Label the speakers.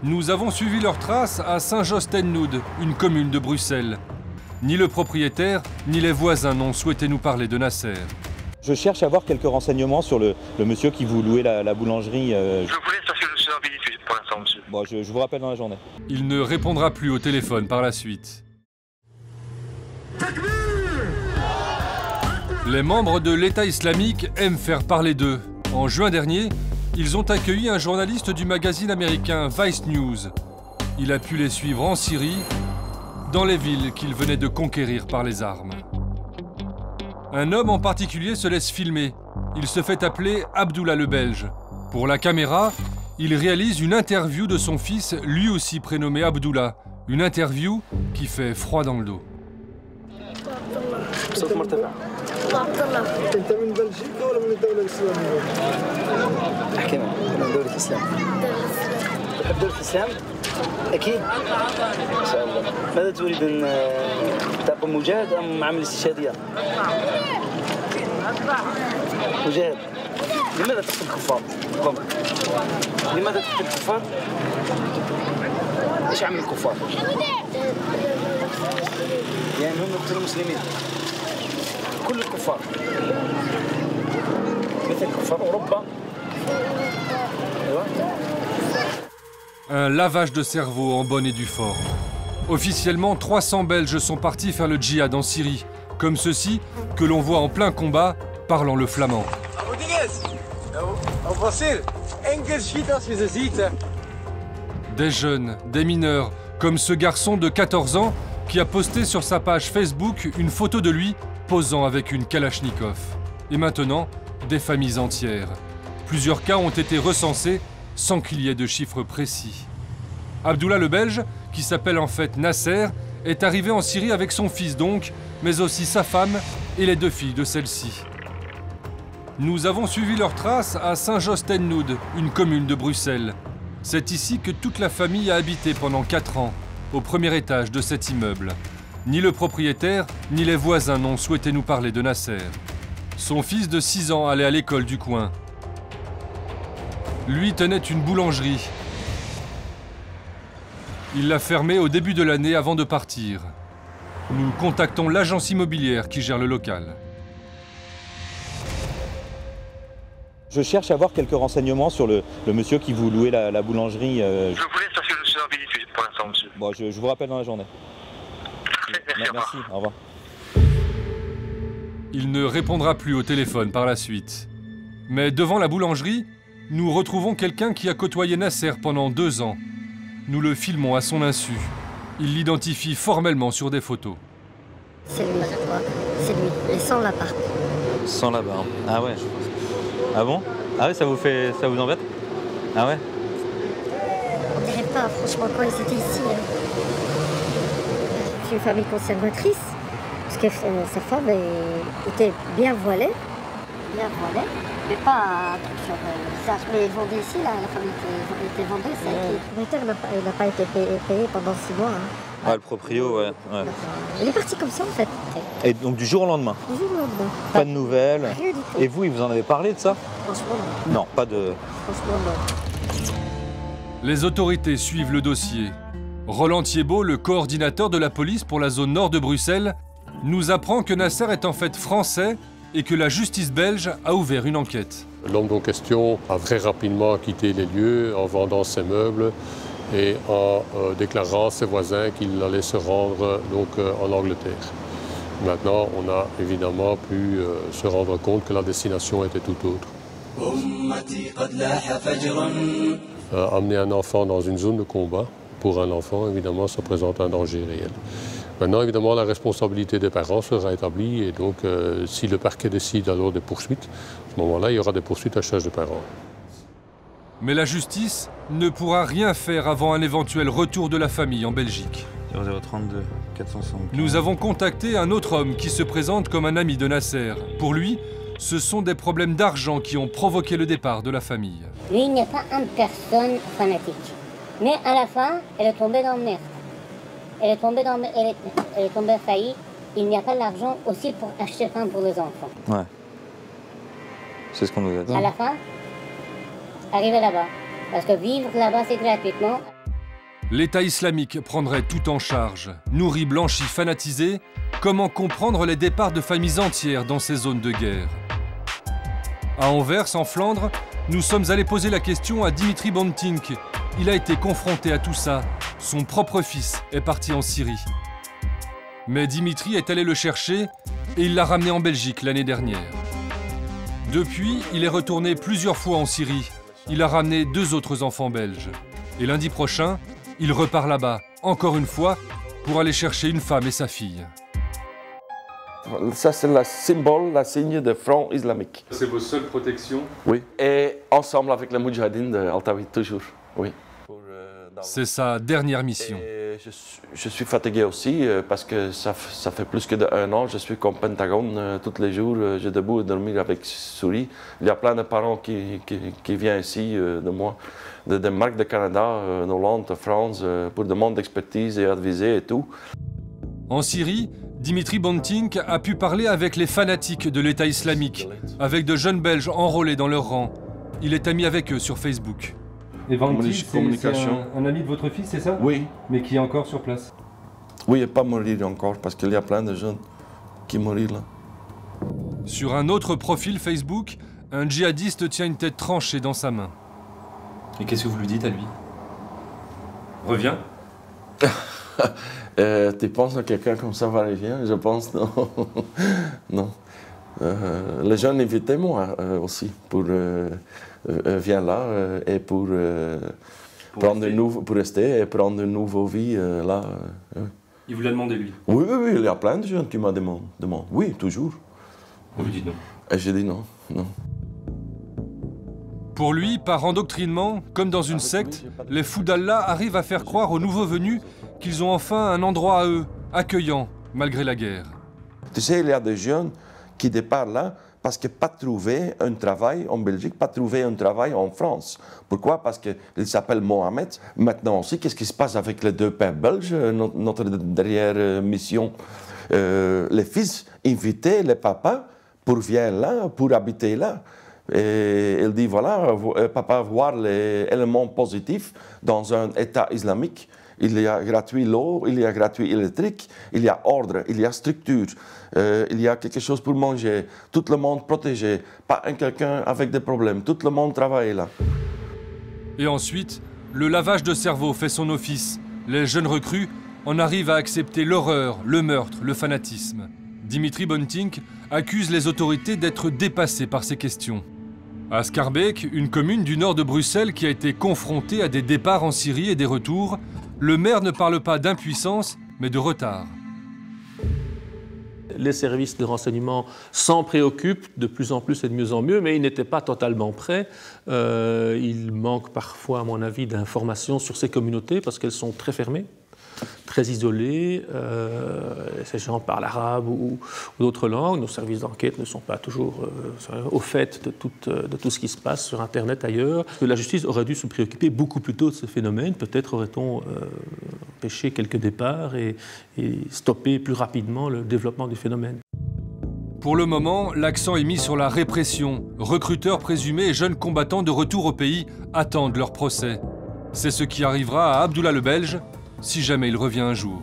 Speaker 1: Nous avons suivi leurs traces à Saint-Josse-ten-Noode, une commune de Bruxelles. Ni le propriétaire, ni les voisins n'ont souhaité nous parler de Nasser.
Speaker 2: Je cherche à avoir quelques renseignements sur le monsieur qui vous louait la boulangerie.
Speaker 3: Je vous laisse parce que je suis en visite pour l'instant, monsieur.
Speaker 2: Bon, je vous rappelle dans la journée.
Speaker 1: Il ne répondra plus au téléphone par la suite. Les membres de l'État islamique aiment faire parler d'eux. En juin dernier, ils ont accueilli un journaliste du magazine américain Vice News. Il a pu les suivre en Syrie, dans les villes qu'ils venaient de conquérir par les armes. Un homme en particulier se laisse filmer. Il se fait appeler Abdullah le Belge. Pour la caméra, il réalise une interview de son fils, lui aussi prénommé Abdullah. Une interview qui fait froid dans le dos.
Speaker 4: انت من بلجيكا ولا من الدولة الإسلامية؟ احكي معك من دولة الإسلام. تحب دولة الإسلام؟ أكيد. إن شاء الله. ماذا تريد أن تبقى مجاهد أم عمل استشهادية؟ مجاهد. لماذا تقتل الكفار؟ لماذا تقتل الكفار؟ إيش عمل الكفار؟ يعني هم يقتلوا المسلمين. كل الكفار مثل كفار أوروبا.
Speaker 1: Un lavage de cerveau en bonne et due forme. Officiellement, 300 Belges sont partis faire le djihad en Syrie, comme ceux-ci que l'on voit en plein combat, parlant le flamand. Des jeunes, des mineurs, comme ce garçon de 14 ans qui a posté sur sa page Facebook une photo de lui posant avec une Kalachnikov. Et maintenant, des familles entières. Plusieurs cas ont été recensés sans qu'il y ait de chiffres précis. Abdullah le Belge, qui s'appelle en fait Nasser, est arrivé en Syrie avec son fils donc, mais aussi sa femme et les 2 filles de celle-ci. Nous avons suivi leurs traces à Saint-Josse-ten-Noode, une commune de Bruxelles. C'est ici que toute la famille a habité pendant 4 ans, au premier étage de cet immeuble. Ni le propriétaire, ni les voisins n'ont souhaité nous parler de Nasser. Son fils de 6 ans allait à l'école du coin. Lui tenait une boulangerie. Il l'a fermée au début de l'année avant de partir. Nous contactons l'agence immobilière qui gère le local.
Speaker 2: Je cherche à avoir quelques renseignements sur le monsieur qui vous louait la boulangerie.
Speaker 3: Je vous laisse parce que je suis en visite pour l'instant, monsieur.
Speaker 2: Bon, je vous rappelle dans la journée. Merci, au revoir.
Speaker 1: Il ne répondra plus au téléphone par la suite. Mais devant la boulangerie, nous retrouvons quelqu'un qui a côtoyé Nasser pendant 2 ans. Nous le filmons à son insu. Il l'identifie formellement sur des photos.
Speaker 5: C'est lui, c'est lui, et sans l'appart.
Speaker 2: Sans la barbe. Ah ouais. Ah bon? Ah ouais, ça vous embête? Ah ouais?
Speaker 5: On dirait pas, franchement, quand ils étaient ici. C'est une famille conservatrice, parce que sa femme était bien voilée, mais pas un truc sur le visage. Mais ils vendaient ici, là, la famille était vendue, ça a été... Le propriétaire n'a pas été payé pendant 6 mois. Hein.
Speaker 2: Ah, le proprio, ouais.
Speaker 5: Il est parti comme ça, en fait.
Speaker 2: Et donc du jour au lendemain?
Speaker 5: Du jour au lendemain.
Speaker 2: Pas de nouvelles?
Speaker 5: Rien du tout.
Speaker 2: Et vous, il vous en avez parlé de ça?
Speaker 5: Franchement, non.
Speaker 2: Non, pas de...
Speaker 5: Franchement, non.
Speaker 1: Les autorités suivent le dossier. Roland Thiebaud, le coordinateur de la police pour la zone nord de Bruxelles, nous apprend que Nasser est en fait français et que la justice belge a ouvert une enquête.
Speaker 6: L'homme en question a très rapidement quitté les lieux en vendant ses meubles et en déclarant à ses voisins qu'il allait se rendre en Angleterre. Maintenant, on a évidemment pu se rendre compte que la destination était tout autre. Amener un enfant dans une zone de combat, pour un enfant, évidemment, ça présente un danger réel. Maintenant, évidemment, la responsabilité des parents sera établie et donc, si le parquet décide alors des poursuites, à ce moment-là, il y aura des poursuites à charge des parents.
Speaker 1: Mais la justice ne pourra rien faire avant un éventuel retour de la famille en Belgique.
Speaker 7: 0032 405.
Speaker 1: Nous avons contacté un autre homme qui se présente comme un ami de Nasser. Pour lui, ce sont des problèmes d'argent qui ont provoqué le départ de la famille.
Speaker 8: Lui, il n'est pas une personne fanatique. Mais à la fin, elle est tombée dans le merde. Elle est tombée faillie. Il n'y a pas l'argent aussi pour acheter pain pour les enfants.
Speaker 2: Ouais. C'est ce qu'on nous a dit.
Speaker 8: À la fin, arriver là-bas. Parce que vivre là-bas, c'est gratuitement.
Speaker 1: L'État islamique prendrait tout en charge. Nourris, blanchis, fanatisés, comment comprendre les départs de familles entières dans ces zones de guerre? À Anvers, en Flandre, nous sommes allés poser la question à Dimitri Bontink. Il a été confronté à tout ça. Son propre fils est parti en Syrie. Mais Dimitri est allé le chercher et il l'a ramené en Belgique l'année dernière. Depuis, il est retourné plusieurs fois en Syrie. Il a ramené 2 autres enfants belges. Et lundi prochain, il repart là-bas, encore une fois, pour aller chercher une femme et sa fille.
Speaker 9: Ça, c'est le symbole, la signe de front islamique.
Speaker 1: C'est vos seules protections?
Speaker 9: Oui. Et ensemble avec les Moudjahidines d'Altawi, toujours. Oui.
Speaker 1: C'est sa dernière mission.
Speaker 9: Et je suis fatigué aussi parce que ça fait plus que d'1 an. Je suis comme Pentagone tous les jours. Je debout et dormir avec souris. Il y a plein de parents qui viennent ici de moi, de Danemark, de Canada, d'Hollande, de France, pour demander d'expertise et adviser et tout.
Speaker 1: En Syrie, Dimitri Bontink a pu parler avec les fanatiques de l'État islamique, avec de jeunes Belges enrôlés dans leur rang. Il est ami avec eux sur Facebook.
Speaker 10: Et Vanti,
Speaker 9: communication.
Speaker 10: C'est un ami de votre fils, c'est ça?
Speaker 9: Oui.
Speaker 10: Mais qui est encore sur place?
Speaker 9: Oui, et pas mourir encore, parce qu'il y a plein de jeunes qui mourent là.
Speaker 1: Sur un autre profil Facebook, un djihadiste tient une tête tranchée dans sa main.
Speaker 10: Et qu'est-ce que vous lui dites à lui? Reviens.
Speaker 9: Tu penses à quelqu'un comme ça va revenir? Je pense non. Non. Les jeunes invitaient moi aussi pour viens là et pour rester et prendre une nouvelle vie là.
Speaker 10: Il vous l'a demandé lui?
Speaker 9: Oui, il y a plein de jeunes qui m'ont demandé. Oui, toujours.
Speaker 10: Vous lui dites non?
Speaker 9: Et j'ai dit non, non.
Speaker 1: Pour lui, par endoctrinement, comme dans une secte, les fous d'Allah arrivent à faire croire aux nouveaux venus qu'ils ont enfin un endroit à eux, accueillant, malgré la guerre.
Speaker 9: Tu sais, il y a des jeunes qui départent là parce qu'ils n'ont pas trouvé un travail en Belgique, pas trouvé un travail en France. Pourquoi? Parce qu'il s'appelle Mohamed. Maintenant aussi, qu'est-ce qui se passe avec les 2 pères belges, notre dernière mission? Les fils invitaient les papas pour venir là, pour habiter là. Et il dit, voilà, papa, voir les éléments positifs dans un État islamique. Il y a gratuit l'eau, il y a gratuit électrique, il y a ordre, il y a structure, il y a quelque chose pour manger, tout le monde protégé, pas un quelqu'un avec des problèmes, tout le monde travaille là.
Speaker 1: Et ensuite, le lavage de cerveau fait son office. Les jeunes recrues en arrivent à accepter l'horreur, le meurtre, le fanatisme. Dimitri Bontink accuse les autorités d'être dépassées par ces questions. À Schaerbeek, une commune du nord de Bruxelles qui a été confrontée à des départs en Syrie et des retours, le maire ne parle pas d'impuissance, mais de retard.
Speaker 11: Les services de renseignement s'en préoccupent de plus en plus et de mieux en mieux, mais ils n'étaient pas totalement prêts. Il manque parfois, à mon avis, d'informations sur ces communautés parce qu'elles sont très fermées, très isolées. Ces gens parlent arabe ou d'autres langues. Nos services d'enquête ne sont pas toujours au fait de tout ce qui se passe sur Internet ailleurs. La justice aurait dû se préoccuper beaucoup plus tôt de ce phénomène. Peut-être aurait-on empêché quelques départs et stoppé plus rapidement le développement du phénomène.
Speaker 1: Pour le moment, l'accent est mis sur la répression. Recruteurs présumés et jeunes combattants de retour au pays attendent leur procès. C'est ce qui arrivera à Abdullah le Belge, si jamais il revient un jour.